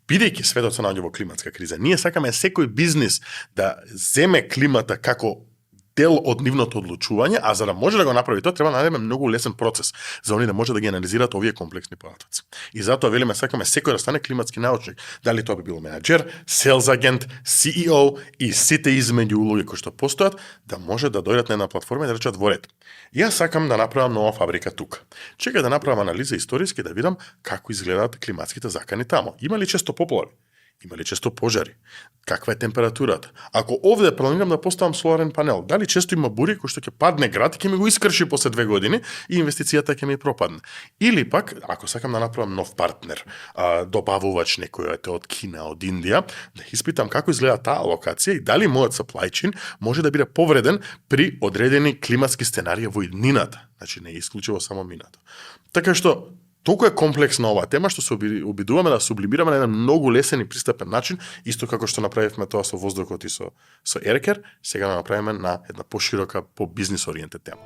бидејќи светот се наоѓа во климатска криза, ние сакаме секој бизнис да земе климата како дел од нивното одлучување, а за да може да го направи тоа, треба да најдеме многу лесен процес за они да може да ги анализираат овие комплексни податоци. И затоа велиме сакаме секој да стане климатски научник. Дали тоа би бил менаџер, селс агент, CEO и сите измеѓу улоги кои што постојат, да може да дојдат на една платформа и да речат во ред. Јас сакам да направам нова фабрика тука. Чекај да направам анализа историски да видам како изгледаат климатските закани тамо. Има ли често поплави? Има ли често пожари? Каква е температурата? Ако овде планирам да поставам соларен панел, дали често има бури кој што ќе падне град и ќе ми го искрши после 2 години и инвестицијата ќе ми пропадне? Или пак, ако сакам да направам нов партнер, добавувач некој од Кина, од Индија, да испитам како изгледа таа локација и дали мојот supply chain може да биде повреден при одредени климатски сценарии во иднината. Значи не е исклучиво само минато. Така што толку е комплексна оваа тема што се обидуваме да сублимираме на еден многу лесен и пристапен начин, исто како што направивме тоа со воздухот и со Aircare, сега да направиме на една поширока, по бизнис ориентед тема.